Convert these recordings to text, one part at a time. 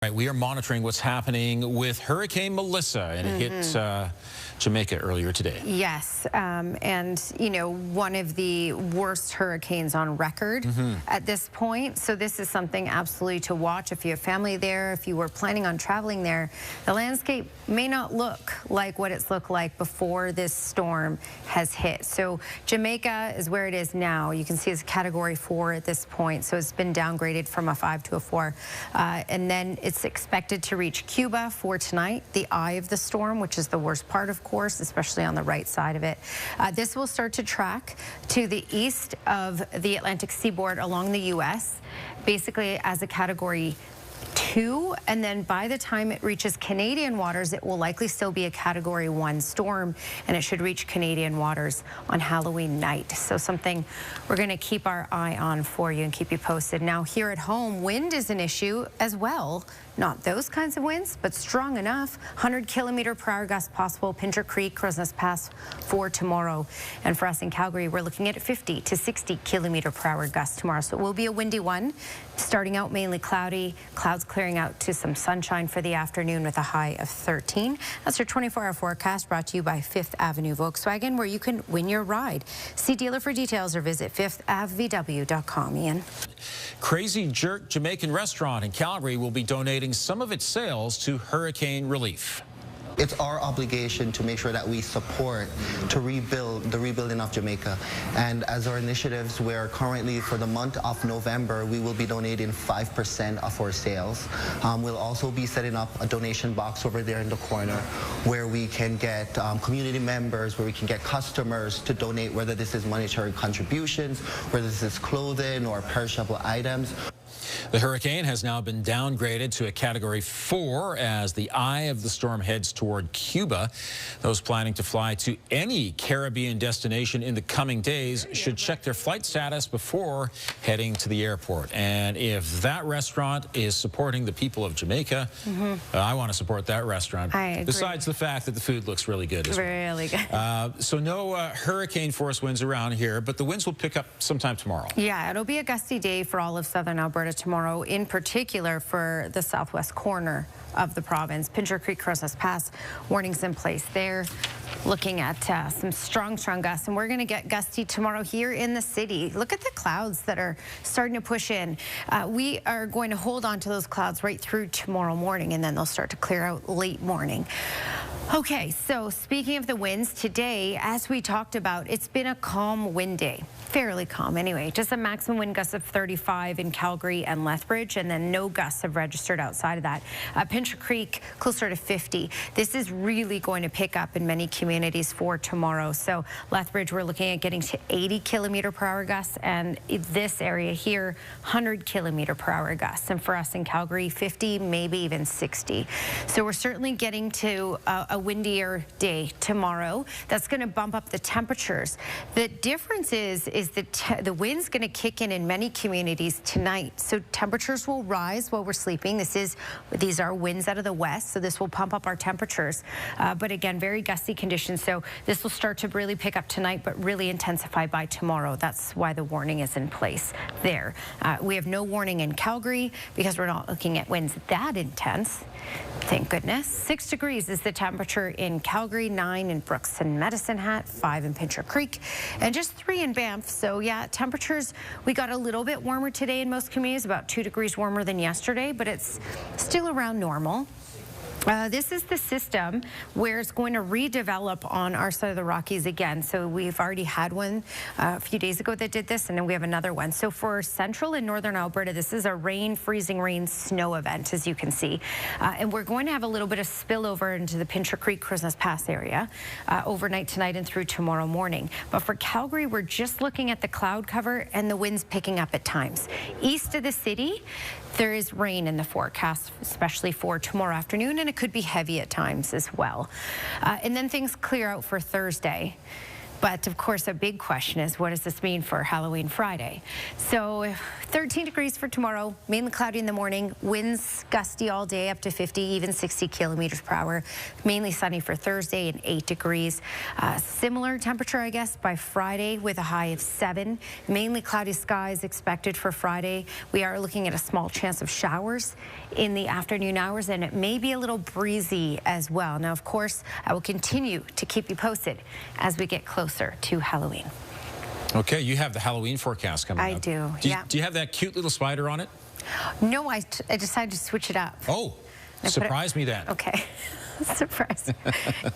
Right, we are monitoring what's happening with Hurricane Melissa, and it hit Jamaica earlier today. Yes, and you know, one of the worst hurricanes on record at this point. So this is something absolutely to watch if you have family there, if you were planning on traveling there. The landscape may not look like what it's looked like before this storm has hit. So Jamaica is where it is now. You can see it's Category 4 at this point. So it's been downgraded from a 5 to a 4. And then it's expected to reach Cuba for tonight, the eye of the storm, which is the worst part, of course, especially on the right side of it. This will start to track to the east of the Atlantic seaboard along the U.S., basically as a Category 2, and then by the time it reaches Canadian waters, it will likely still be a Category 1 storm, and it should reach Canadian waters on Halloween night. So something we're going to keep our eye on for you and keep you posted. Now, here at home, wind is an issue as well. Not those kinds of winds, but strong enough. 100-kilometer-per-hour gusts possible. Pincher Creek, Crowsnest Pass for tomorrow. And for us in Calgary, we're looking at 50 to 60-kilometer-per-hour gusts tomorrow. So it will be a windy one. Starting out mainly cloudy, clouds clearing out to some sunshine for the afternoon with a high of 13. That's your 24-hour forecast brought to you by 5th Avenue Volkswagen, where you can win your ride. See dealer for details or visit 5thAvVW.com. Ian. Crazy Jerk Jamaican restaurant in Calgary will be donating some of its sales to hurricane relief. It's our obligation to make sure that we support to rebuild the rebuilding of Jamaica. And as our initiatives, we're currently, for the month of November, we will be donating 5% of our sales. We'll also be setting up a donation box over there in the corner where we can get community members, where we can get customers to donate, whether this is monetary contributions, whether this is clothing or perishable items. The hurricane has now been downgraded to a Category 4 as the eye of the storm heads toward Cuba. Those planning to fly to any Caribbean destination in the coming days should check their flight status before heading to the airport. And if that restaurant is supporting the people of Jamaica, I want to support that restaurant. I agree. Besides the fact that the food looks really good as well. Really good. So no hurricane force winds around here, but the winds will pick up sometime tomorrow. Yeah, it'll be a gusty day for all of southern Alberta tomorrow, in particular for the southwest corner of the province. Pincher Creek, Crowsnest Pass, warnings in place there. Looking at some strong gusts, and we're going to get gusty tomorrow here in the city. Look at the clouds that are starting to push in. We are going to hold on to those clouds right through tomorrow morning, and then they'll start to clear out late morning. Okay, so speaking of the winds, today, as we talked about, it's been a calm wind day. Fairly calm anyway. Just a maximum wind gust of 35 in Calgary and Lethbridge, and then no gusts have registered outside of that. Pincher Creek, closer to 50. This is really going to pick up in many communities for tomorrow. So Lethbridge, we're looking at getting to 80-kilometer-per-hour gusts, and this area here, 100-kilometer-per-hour gusts. And for us in Calgary, 50, maybe even 60. So we're certainly getting to a windier day tomorrow. That's going to bump up the temperatures. The difference is that the wind's going to kick in many communities tonight. So temperatures will rise while we're sleeping. These are winds out of the west, so this will pump up our temperatures. But again, very gusty conditions. So this will start to really pick up tonight, but really intensify by tomorrow. That's why the warning is in place there. We have no warning in Calgary because we're not looking at winds that intense. Thank goodness. 6 degrees is the temperature in Calgary, 9 in Brooks and Medicine Hat, 5 in Pincher Creek, and just 3 in Banff. So yeah, temperatures, we got a little bit warmer today in most communities, about 2 degrees warmer than yesterday, but it's still around normal. This is the system where it's going to redevelop on our side of the Rockies again. So we've already had one a few days ago that did this, and then we have another one. So for central and northern Alberta, this is a freezing rain, snow event, as you can see. And we're going to have a little bit of spillover into the Pincher Creek, Crowsnest Pass area overnight tonight and through tomorrow morning. But for Calgary, we're just looking at the cloud cover and the winds picking up at times. East of the city, there is rain in the forecast, especially for tomorrow afternoon, and it could be heavy at times as well. And then things clear out for Thursday. But of course, a big question is, what does this mean for Halloween Friday? So 13 degrees for tomorrow, mainly cloudy in the morning, winds gusty all day up to 50, even 60 kilometers per hour. Mainly sunny for Thursday and 8 degrees. Similar temperature, I guess, by Friday with a high of 7. Mainly cloudy skies expected for Friday. We are looking at a small chance of showers in the afternoon hours, and it may be a little breezy as well. Now, of course, I will continue to keep you posted as we get closer to Halloween. Okay, you have the Halloween forecast coming up. I do, yeah. Do you have that cute little spider on it? No, I decided to switch it up. Oh, surprise me then. Okay. Surprise.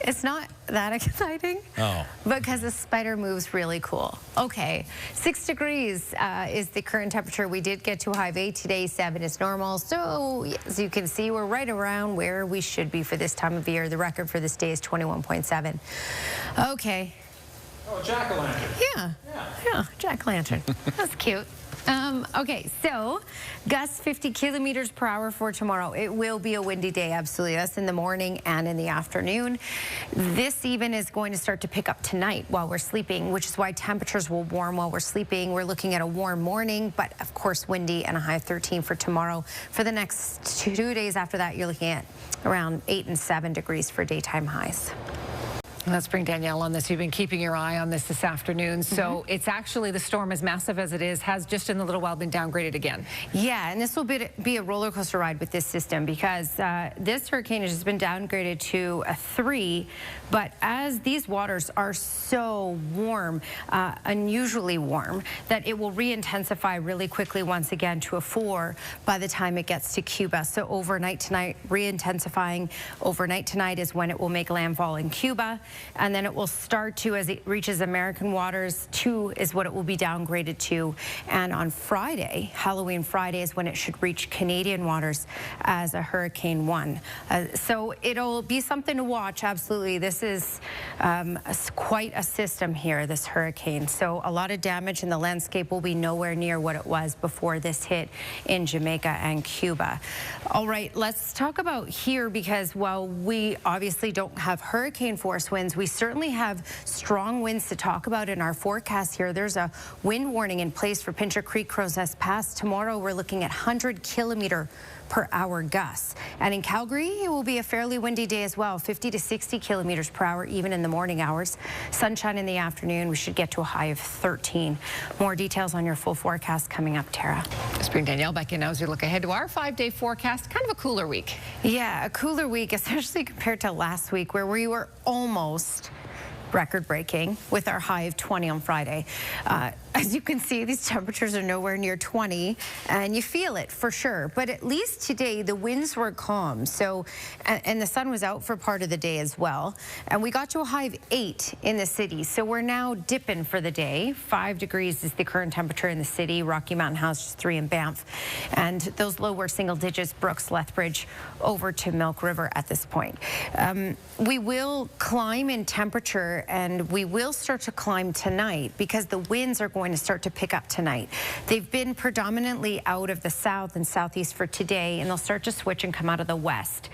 It's not that exciting. Oh. Because the spider moves really cool. Okay. 6 degrees is the current temperature. We did get to a high of 8 today. 7 is normal. So as you can see, we're right around where we should be for this time of year. The record for this day is 21.7. Okay. Oh, jack-o'-lantern. Yeah, jack-o'-lantern. That's cute. Okay, so gusts 50 kilometers per hour for tomorrow. It will be a windy day, absolutely. That's in the morning and in the afternoon. This even is going to start to pick up tonight while we're sleeping, which is why temperatures will warm while we're sleeping. We're looking at a warm morning, but of course windy, and a high of 13 for tomorrow. For the next 2 days after that, you're looking at around 8 and 7 degrees for daytime highs. Let's bring Danielle on this. You've been keeping your eye on this afternoon. So it's actually, the storm, as massive as it is, has just in a little while been downgraded again. Yeah, and this will be a roller coaster ride with this system, because this hurricane has just been downgraded to a 3. But as these waters are so warm, unusually warm, that it will re-intensify really quickly once again to a 4 by the time it gets to Cuba. So overnight tonight, re-intensifying. Overnight tonight is when it will make landfall in Cuba. And then it will start to, as it reaches American waters, 2 is what it will be downgraded to. And on Friday, Halloween Friday, is when it should reach Canadian waters as a Hurricane 1. So it'll be something to watch, absolutely. This is quite a system here, this hurricane. So a lot of damage, and the landscape will be nowhere near what it was before this hit in Jamaica and Cuba. All right, let's talk about here, because while we obviously don't have hurricane force winds, we certainly have strong winds to talk about in our forecast here. There's a wind warning in place for Pincher Creek, Crow's Pass. Tomorrow we're looking at 100 kilometer per hour gusts. And in Calgary, it will be a fairly windy day as well, 50 to 60 kilometers per hour, even in the morning hours. Sunshine in the afternoon. We should get to a high of 13. More details on your full forecast coming up, Tara. Let's bring Danielle back in now as we look ahead to our 5-day forecast. Kind of a cooler week. Yeah, a cooler week, especially compared to last week, where we were almost record-breaking with our high of 20 on Friday. As you can see, these temperatures are nowhere near 20, and you feel it for sure. But at least today, the winds were calm. So, and the sun was out for part of the day as well. And we got to a high of 8 in the city. So we're now dipping for the day. 5 degrees is the current temperature in the city. Rocky Mountain House, just 3 in Banff. And those lower single digits, Brooks, Lethbridge, over to Milk River at this point. We will climb in temperature, and we will start to climb tonight, because the winds are going to start to pick up tonight. They've been predominantly out of the south and southeast for today, and they'll start to switch and come out of the west.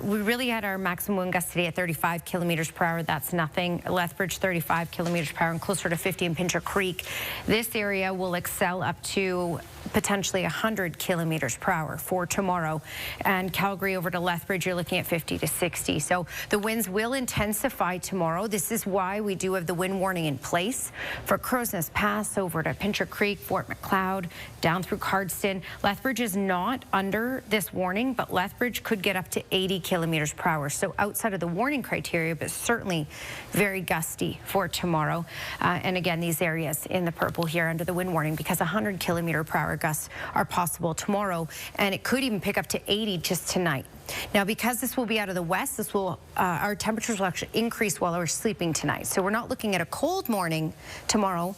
We really had our maximum wind gust today at 35 kilometers per hour. That's nothing. Lethbridge, 35 kilometers per hour, and closer to 50 in Pincher Creek. This area will excel up to potentially 100 kilometers per hour for tomorrow. And Calgary over to Lethbridge, you're looking at 50 to 60. So the winds will intensify tomorrow. This is why we do have the wind warning in place for Crow's Pass over to Pincher Creek, Fort McLeod, down through Cardston. Lethbridge is not under this warning, but Lethbridge could get up to 80 kilometers per hour. So outside of the warning criteria, but certainly very gusty for tomorrow. And again, these areas in the purple here under the wind warning, because 100 kilometer per hour gusts are possible tomorrow, and it could even pick up to 80 just tonight. Now, because this will be out of the west, this will our temperatures will actually increase while we're sleeping tonight. So we're not looking at a cold morning tomorrow,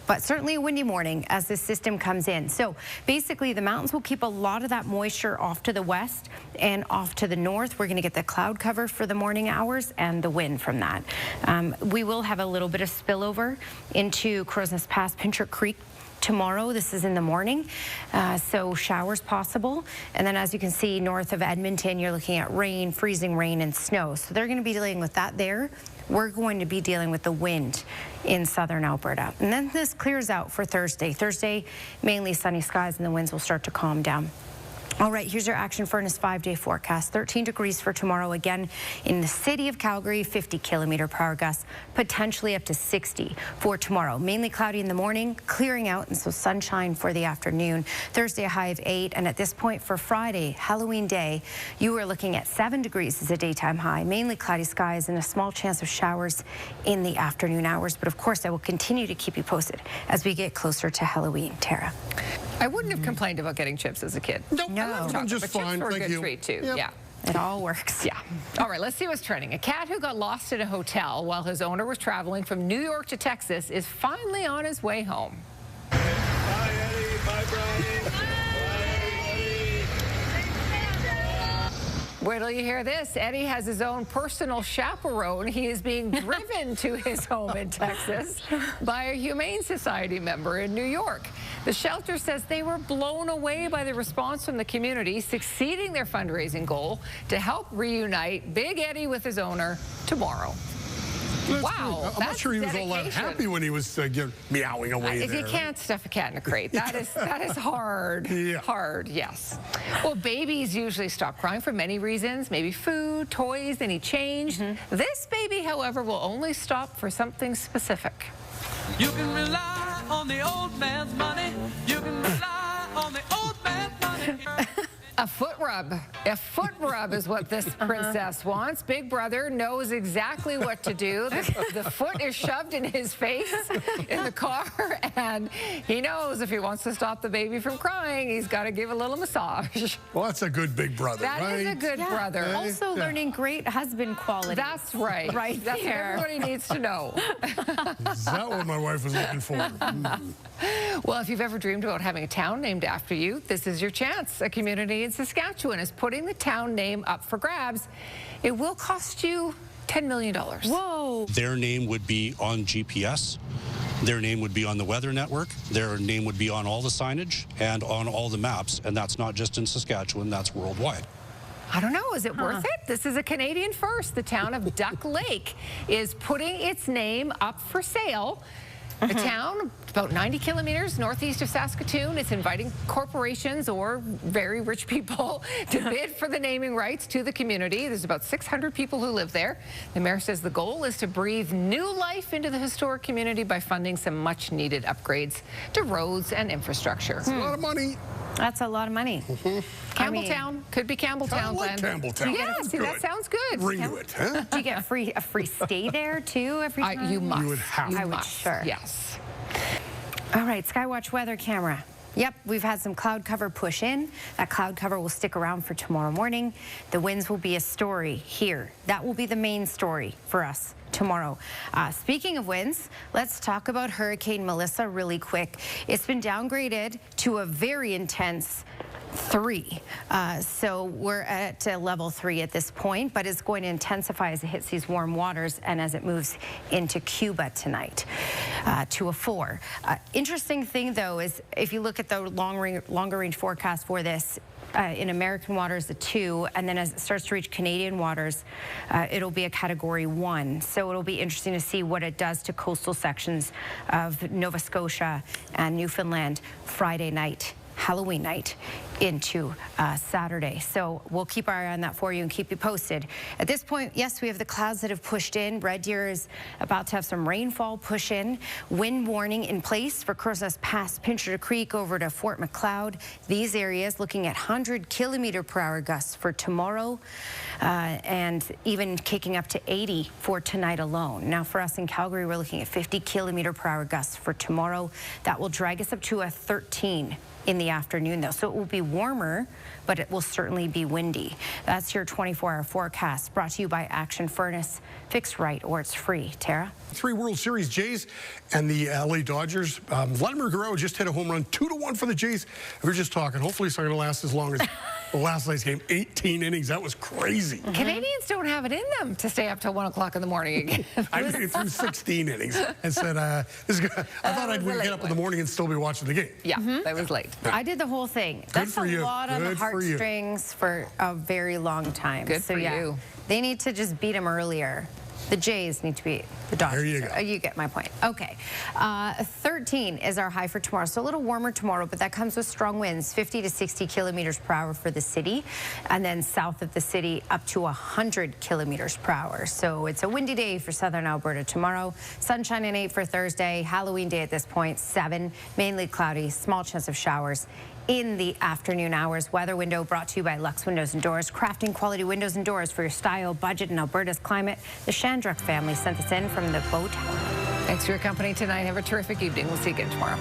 but certainly a windy morning as this system comes in. So basically, the mountains will keep a lot of that moisture off to the west and off to the north. We're going to get the cloud cover for the morning hours and the wind from that. We will have a little bit of spillover into Crow's Pass, Pincher Creek tomorrow. This is in the morning, so showers possible. And then as you can see, north of Edmonton, you're looking at rain, freezing rain and snow. So they're going to be dealing with that there. We're going to be dealing with the wind in southern Alberta. And then this clears out for Thursday. Thursday, mainly sunny skies, and the winds will start to calm down. All right, here's your Action Furnace 5-day forecast. 13 degrees for tomorrow, again in the city of Calgary, 50 km/h gusts, potentially up to 60 for tomorrow. Mainly cloudy in the morning, clearing out, and so sunshine for the afternoon. Thursday, a high of 8, and at this point for Friday, Halloween day, you are looking at 7 degrees as a daytime high. Mainly cloudy skies and a small chance of showers in the afternoon hours. But of course, I will continue to keep you posted as we get closer to Halloween. Tara. I wouldn't have complained about getting chips as a kid. Nope. No. I'm just fine. Chips were a Thank good you. treat too. Yep. Yeah. It all works. Yeah. All right, let's see what's trending. A cat who got lost in a hotel while his owner was traveling from New York to Texas is finally on his way home. Bye, Eddie. Bye, Brian. Wait till you hear this. Eddie has his own personal chaperone. He is being driven to his home in Texas by a Humane Society member in New York. The shelter says they were blown away by the response from the community, succeeding their fundraising goal to help reunite Big Eddie with his owner tomorrow. Wow, I'm not sure he was all that happy when he was meowing away there. You can't stuff a cat in a crate. That is hard. Yeah. Hard, yes. Well, babies usually stop crying for many reasons. Maybe food, toys, they need change. This baby, however, will only stop for something specific. You can rely on the old man's money. You can rely on the old man's money. A foot rub. A foot rub is what this princess wants. Big Brother knows exactly what to do. The foot is shoved in his face in the car, and he knows if he wants to stop the baby from crying, he's got to give a little massage. Well, that's a good big brother, That right? is a good brother. Also learning great husband qualities. That's right. Right That's there. what everybody needs to know. Is that what my wife was looking for? Well, if you've ever dreamed about having a town named after you, this is your chance. A community in Saskatchewan is putting the town name up for grabs. It will cost you $10 million. Whoa. Their name would be on GPS. Their name would be on the weather network. Their name would be on all the signage and on all the maps. And that's not just in Saskatchewan, that's worldwide. I don't know, is it worth it? This is a Canadian first. The town of Duck Lake is putting its name up for sale. The town, about 90 kilometers northeast of Saskatoon, it's inviting corporations or very rich people to bid for the naming rights to the community. There's about 600 people who live there. The mayor says the goal is to breathe new life into the historic community by funding some much-needed upgrades to roads and infrastructure. That's a lot of money. That's a lot of money. Campbelltown, could be Campbelltown. I like Campbelltown. Yeah, That's see, good. that sounds good. Ring to it, huh? Do you get a free stay there too every time? You must. You would have I would, must. sure. Yes. All right, Skywatch weather camera. Yep, we've had some cloud cover push in. That cloud cover will stick around for tomorrow morning. The winds will be a story here. That will be the main story for us tomorrow. Speaking of winds, let's talk about Hurricane Melissa really quick. It's been downgraded to a very intense 3. So we're at level 3 at this point, but it's going to intensify as it hits these warm waters and as it moves into Cuba tonight to a 4. Interesting thing, though, is if you look at the longer range forecast for this, in American waters, a 2, and then as it starts to reach Canadian waters, it'll be a category 1. So it'll be interesting to see what it does to coastal sections of Nova Scotia and Newfoundland Friday night, Halloween night into Saturday. So we'll keep our eye on that for you and keep you posted. At this point, yes, we have the clouds that have pushed in. Red Deer is about to have some rainfall push in. Wind warning in place for Crozes Pass, Pincher Creek over to Fort Macleod. These areas looking at 100 km/h gusts for tomorrow and even kicking up to 80 for tonight alone. Now for us in Calgary, we're looking at 50 km/h gusts for tomorrow. That will drag us up to a 13 in the afternoon, though. So it will be warmer, but it will certainly be windy. That's your 24-hour forecast, brought to you by Action Furnace. Fix right or it's free. Tara? 3 World Series Jays and the LA Dodgers. Vladimir Guerrero just hit a home run, 2-1 for the Jays. We're just talking. Hopefully it's not going to last as long as last night's game, 18 innings. That was crazy. Canadians don't have it in them to stay up till 1 o'clock in the morning again. I made it through 16 innings and said, I thought I'd get up in the morning and still be watching the game. Yeah, that was late. I did the whole thing. That's for a you. lot on the Good for you. heartstrings for a very long time. Good for you. They need to just beat them earlier. The Jays need to beat the Dodgers. There you go. You get my point. Okay. 13 is our high for tomorrow. So a little warmer tomorrow, but that comes with strong winds, 50 to 60 kilometers per hour for the city. And then south of the city, up to 100 kilometers per hour. So it's a windy day for southern Alberta tomorrow. Sunshine and 8 for Thursday. Halloween day at this point, 7. Mainly cloudy, small chance of showers in the afternoon hours. Weather window brought to you by Lux Windows and Doors. Crafting quality windows and doors for your style, budget, and Alberta's climate. The Shandruck family sent this in from the Bow Tower. Thanks for your company tonight. Have a terrific evening. We'll see you again tomorrow.